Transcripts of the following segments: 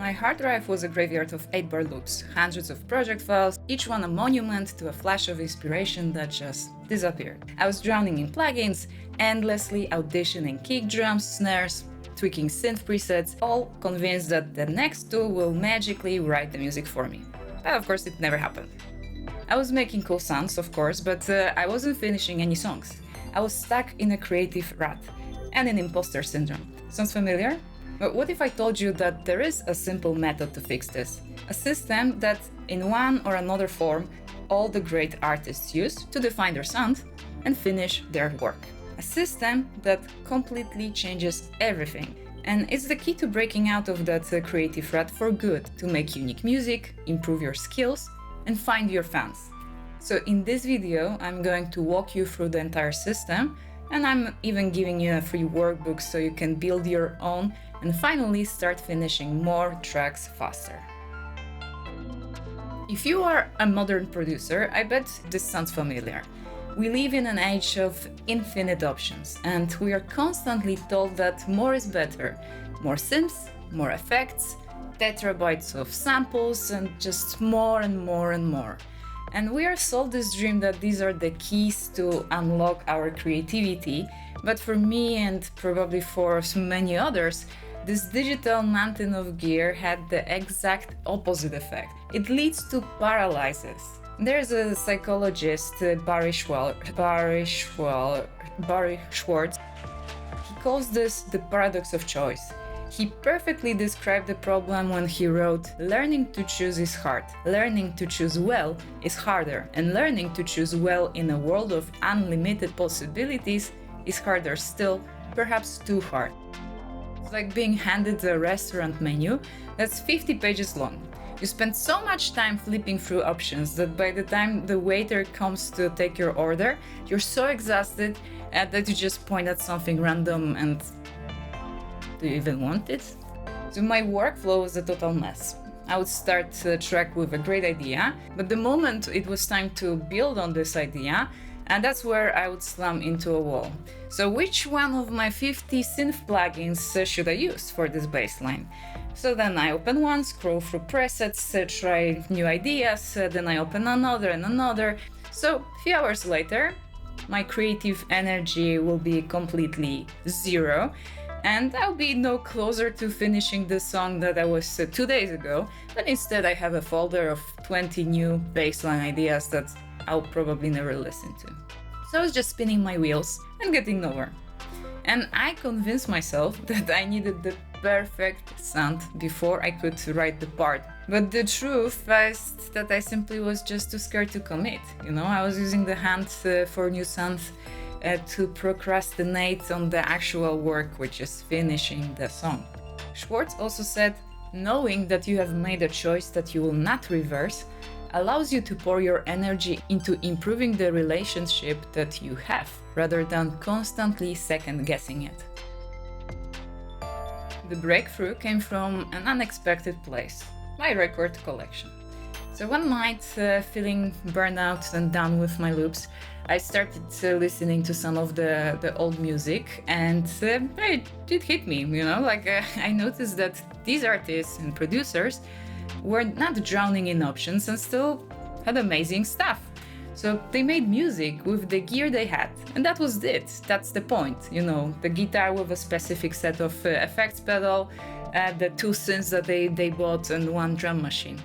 My hard drive was a graveyard of 8-bar loops, hundreds of project files, each one a monument to a flash of inspiration that just disappeared. I was drowning in plugins, endlessly auditioning kick drums, snares, tweaking synth presets, all convinced that the next tool will magically write the music for me. But of course it never happened. I was making cool sounds, of course, but I wasn't finishing any songs. I was stuck in a creative rut and in imposter syndrome. Sounds familiar? But what if I told you that there is a simple method to fix this? A system that, in one or another form, all the great artists use to define their sound and finish their work. A system that completely changes everything. And it's the key to breaking out of that creative rut for good, to make unique music, improve your skills, and find your fans. So in this video, I'm going to walk you through the entire system, and I'm even giving you a free workbook so you can build your own and finally start finishing more tracks faster. If you are a modern producer, I bet this sounds familiar. We live in an age of infinite options, and we are constantly told that more is better. More synths, more effects, terabytes of samples, and just more and more and more. And we are sold this dream that these are the keys to unlock our creativity, but for me and probably for many others, this digital mountain of gear had the exact opposite effect. It leads to paralysis. There's a psychologist, Barry Schwartz. He calls this the paradox of choice. He perfectly described the problem when he wrote, "Learning to choose is hard. Learning to choose well is harder. And learning to choose well in a world of unlimited possibilities is harder still, perhaps too hard." It's like being handed a restaurant menu that's 50 pages long. You spend so much time flipping through options that by the time the waiter comes to take your order, you're so exhausted that you just point at something random and do you even want it? So my workflow was a total mess. I would start a track with a great idea, but the moment it was time to build on this idea, and that's where I would slam into a wall. So which one of my 50 synth plugins should I use for this bassline? So then I open one, scroll through presets, try new ideas, then I open another and another. So a few hours later, my creative energy will be completely zero, and I'll be no closer to finishing the song that I was 2 days ago, but instead I have a folder of 20 new bassline ideas that I'll probably never listen to. So I was just spinning my wheels and getting nowhere. And I convinced myself that I needed the perfect sound before I could write the part. But the truth is that I simply was just too scared to commit. I was using the hand for new sounds to procrastinate on the actual work, which is finishing the song. Schwartz also said, knowing that you have made a choice that you will not reverse allows you to pour your energy into improving the relationship that you have, rather than constantly second-guessing it. The breakthrough came from an unexpected place, my record collection. So one night, feeling burned out and done with my loops, I started listening to some of the old music, and it hit me, I noticed that these artists and producers were not drowning in options and still had amazing stuff. So they made music with the gear they had, and that was it. That's the point, the guitar with a specific set of effects pedal, the 2 synths that they bought, and 1 drum machine.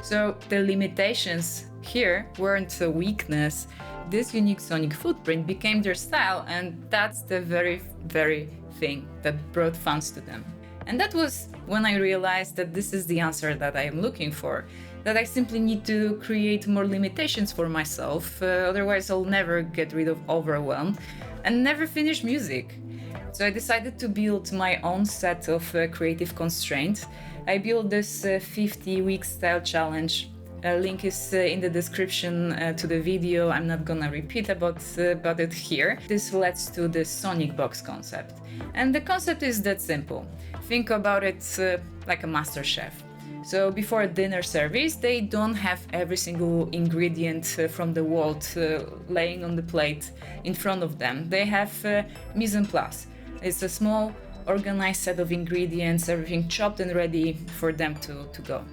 So the limitations here weren't a weakness. This unique sonic footprint became their style, and that's the very, very thing that brought fans to them. And that was when I realized that this is the answer that I am looking for, that I simply need to create more limitations for myself, otherwise I'll never get rid of overwhelm and never finish music. So I decided to build my own set of creative constraints. I built this 50-week style challenge. A link is in the description to the video. I'm not gonna repeat about it here. This leads to the sonic box concept. And the concept is that simple. Think about it like a master chef. So before a dinner service, they don't have every single ingredient from the world laying on the plate in front of them. They have mise en place. It's a small organized set of ingredients, everything chopped and ready for them to go.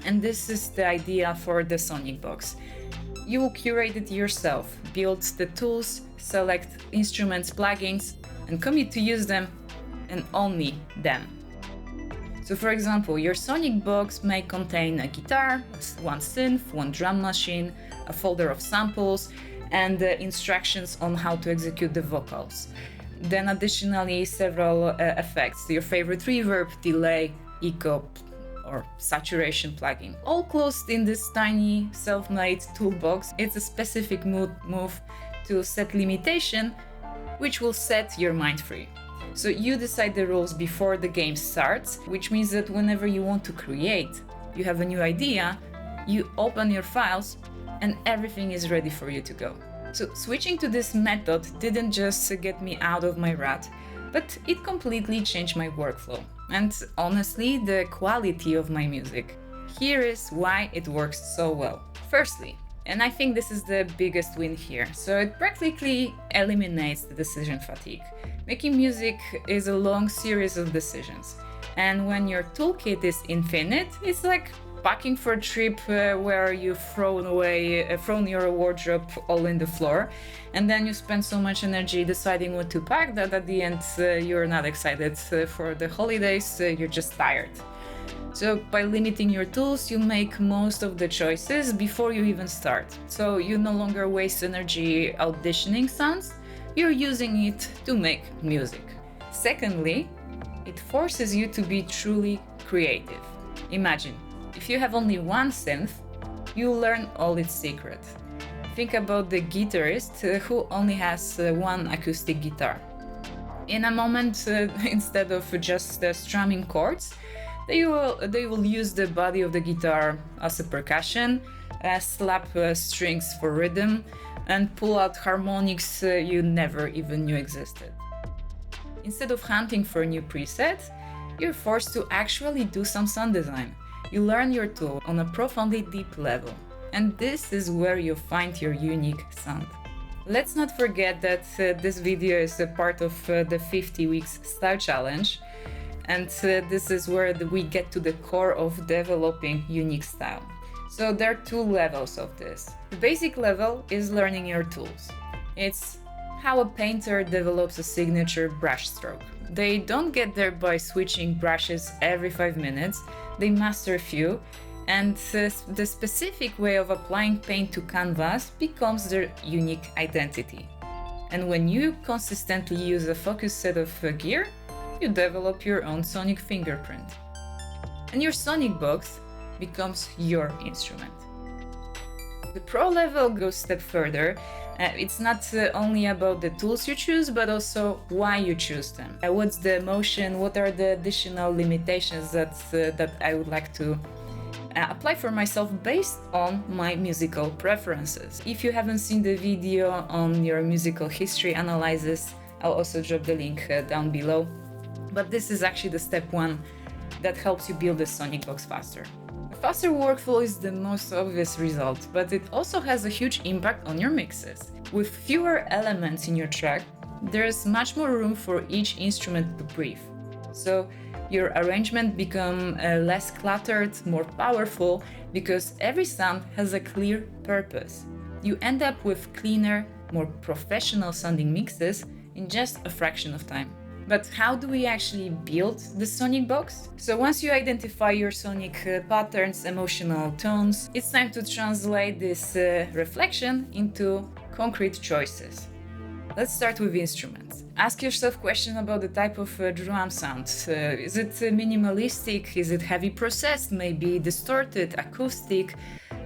And this is the idea for the Sonic Box. You will curate it yourself, build the tools, select instruments, plugins, and commit to use them and only them. So for example, your Sonic Box may contain a guitar, one synth, one drum machine, a folder of samples, and instructions on how to execute the vocals. Then additionally, several effects, your favorite reverb, delay, echo, or saturation plugin. All closed in this tiny self-made toolbox. It's a specific move to set limitation, which will set your mind free. So you decide the rules before the game starts, which means that whenever you want to create, you have a new idea, you open your files, and everything is ready for you to go. So switching to this method didn't just get me out of my rut, but it completely changed my workflow. And honestly, the quality of my music. Here is why it works so well. Firstly, and I think this is the biggest win here, so it practically eliminates the decision fatigue. Making music is a long series of decisions, and when your toolkit is infinite, it's like packing for a trip where you've thrown your wardrobe all in the floor, and then you spend so much energy deciding what to pack that at the end you're not excited for the holidays, you're just tired. So by limiting your tools, you make most of the choices before you even start. So you no longer waste energy auditioning sounds, you're using it to make music. Secondly, it forces you to be truly creative. Imagine, if you have only one synth, you learn all its secrets. Think about the guitarist who only has one acoustic guitar. In a moment, instead of just strumming chords, they will use the body of the guitar as a percussion, slap strings for rhythm, and pull out harmonics you never even knew existed. Instead of hunting for new presets, you're forced to actually do some sound design. You learn your tool on a profoundly deep level, and this is where you find your unique sound. Let's not forget that this video is a part of the 50 weeks style challenge, and this is where we get to the core of developing unique style. So there are two levels of this. The basic level is learning your tools. It's how a painter develops a signature brush stroke. They don't get there by switching brushes every 5 minutes, they master a few, and the specific way of applying paint to canvas becomes their unique identity. And when you consistently use a focused set of gear, you develop your own sonic fingerprint. And your Sonic Box becomes your instrument. The pro level goes a step further. It's not only about the tools you choose, but also why you choose them. What's the emotion? What are the additional limitations that I would like to apply for myself based on my musical preferences? If you haven't seen the video on your musical history analysis, I'll also drop the link down below. But this is actually the step one that helps you build a Sonic Box faster. A faster workflow is the most obvious result, but it also has a huge impact on your mixes. With fewer elements in your track, there's much more room for each instrument to breathe. So your arrangement becomes less cluttered, more powerful, because every sound has a clear purpose. You end up with cleaner, more professional sounding mixes in just a fraction of time. But how do we actually build the Sonic Box? So once you identify your sonic patterns, emotional tones, it's time to translate this reflection into concrete choices. Let's start with instruments. Ask yourself questions about the type of drum sound. Is it minimalistic? Is it heavy processed? Maybe distorted, acoustic?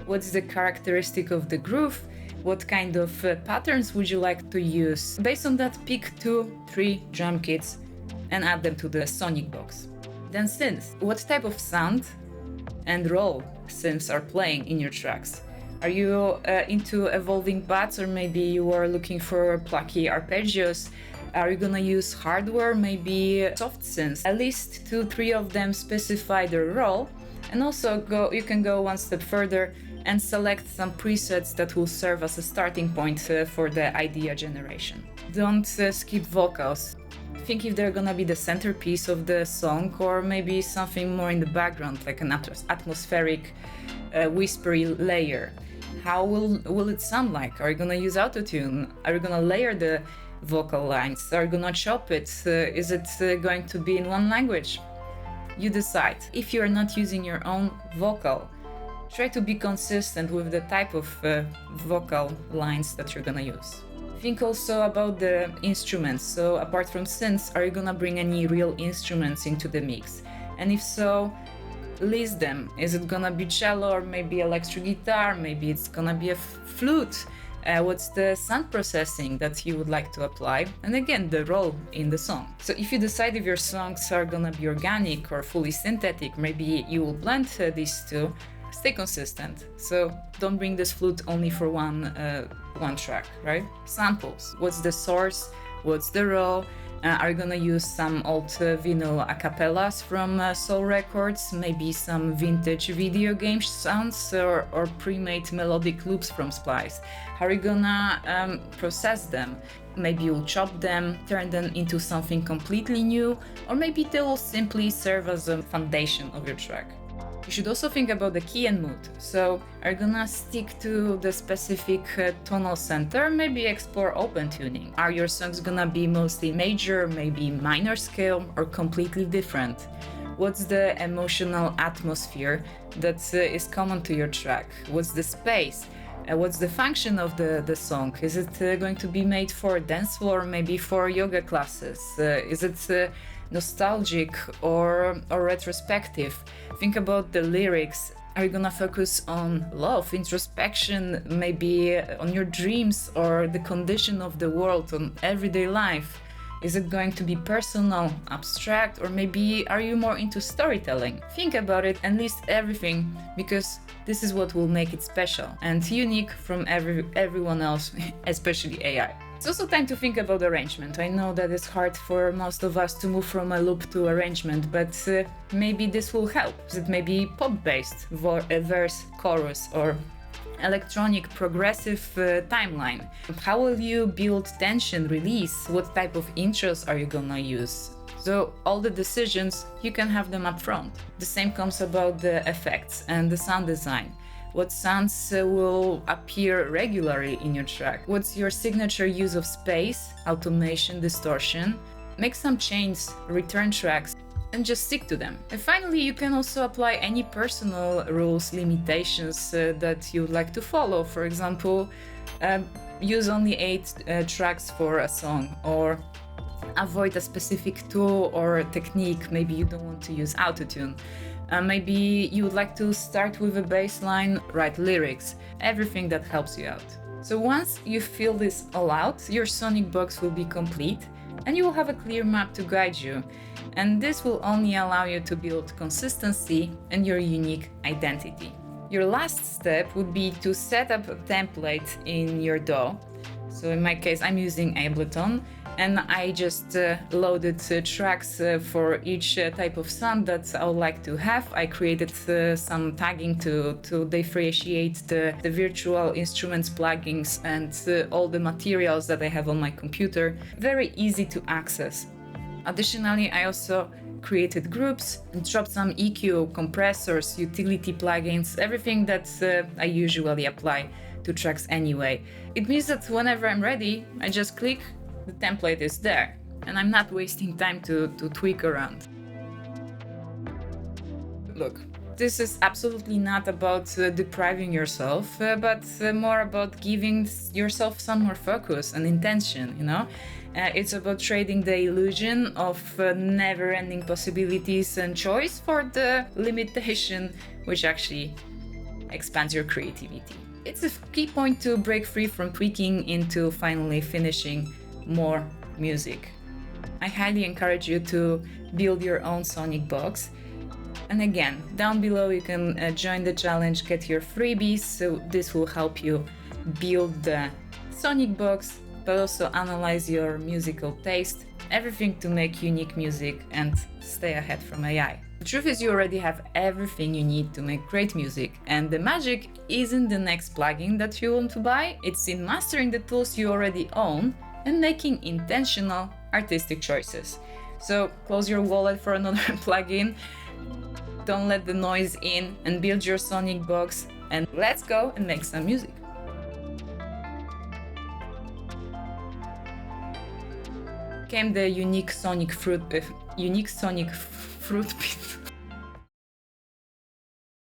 What's the characteristic of the groove? What kind of patterns would you like to use? Based on that, pick 2-3 drum kits and add them to the Sonic Box. Then synths. What type of sound and role synths are playing in your tracks? Are you into evolving pads, or maybe you are looking for plucky arpeggios? Are you gonna use hardware, maybe soft synths? At least 2-3 of them specify their role, and also you can go one step further and select some presets that will serve as a starting point for the idea generation. Don't skip vocals. Think if they're gonna be the centerpiece of the song, or maybe something more in the background, like an atmospheric, whispery layer. How will it sound like? Are you gonna use autotune? Are you gonna layer the vocal lines? Are you gonna chop it? Is it going to be in one language? You decide. If you're not using your own vocal, try to be consistent with the type of vocal lines that you're gonna use. Think also about the instruments. So apart from synths, are you gonna bring any real instruments into the mix? And if so, list them. Is it gonna be cello, or maybe electric guitar? Maybe it's gonna be a flute. What's the sound processing that you would like to apply? And again, the role in the song. So if you decide if your songs are gonna be organic or fully synthetic, maybe you will blend these two. Stay consistent. So don't bring this flute only for one track, right? Samples. What's the source? What's the raw? Are you gonna use some old vinyl acapellas from Soul Records? Maybe some vintage video game sounds or pre-made melodic loops from Splice? How are you gonna process them? Maybe you'll chop them, turn them into something completely new, or maybe they will simply serve as a foundation of your track. You should also think about the key and mood. So, are you gonna stick to the specific tonal center? Maybe explore open tuning. Are your songs gonna be mostly major, maybe minor scale, or completely different? What's the emotional atmosphere that is common to your track? What's the space? What's the function of the song? Is it going to be made for dance floor, maybe for yoga classes? Is it nostalgic or retrospective? Think about the lyrics. Are you gonna focus on love, introspection, maybe on your dreams or the condition of the world, on everyday life? Is it going to be personal, abstract, or maybe are you more into storytelling? Think about it and list everything, because this is what will make it special and unique from everyone else, especially AI. It's also time to think about arrangement. I know that it's hard for most of us to move from a loop to arrangement, but maybe this will help. It may be pop-based, verse, chorus, or electronic progressive timeline. How will you build tension, release? What type of intros are you gonna use? So all the decisions, you can have them up front. The same comes about the effects and the sound design. What sounds will appear regularly in your track? What's your signature use of space, automation, distortion? Make some changes, return tracks, and just stick to them. And finally, you can also apply any personal rules, limitations that you would like to follow. For example, use only 8 tracks for a song, or avoid a specific tool or technique. Maybe you don't want to use autotune. Maybe you would like to start with a bass line, write lyrics, everything that helps you out. So once you fill this all out, your sonic box will be complete and you will have a clear map to guide you. And this will only allow you to build consistency and your unique identity. Your last step would be to set up a template in your DAW. So in my case, I'm using Ableton, and I just loaded tracks for each type of sound that I would like to have. I created some tagging to differentiate the virtual instruments plugins and all the materials that I have on my computer. Very easy to access. Additionally, I also created groups and dropped some EQ, compressors, utility plugins, everything that I usually apply to tracks anyway. It means that whenever I'm ready, I just click, the template is there, and I'm not wasting time to tweak around. Look, this is absolutely not about depriving yourself, but more about giving yourself some more focus and intention, you know? It's about trading the illusion of never-ending possibilities and choice for the limitation, which actually expands your creativity. It's a key point to break free from tweaking into finally finishing more music. I highly encourage you to build your own sonic box. And again, down below you can join the challenge, get your freebies, so this will help you build the sonic box, but also analyze your musical taste, everything to make unique music and stay ahead from AI. The truth is, you already have everything you need to make great music, and the magic isn't the next plugin that you want to buy, it's in mastering the tools you already own and making intentional, artistic choices. So close your wallet for another plugin, don't let the noise in, and build your sonic box, and let's go and make some music. Came the unique sonic fruit pit.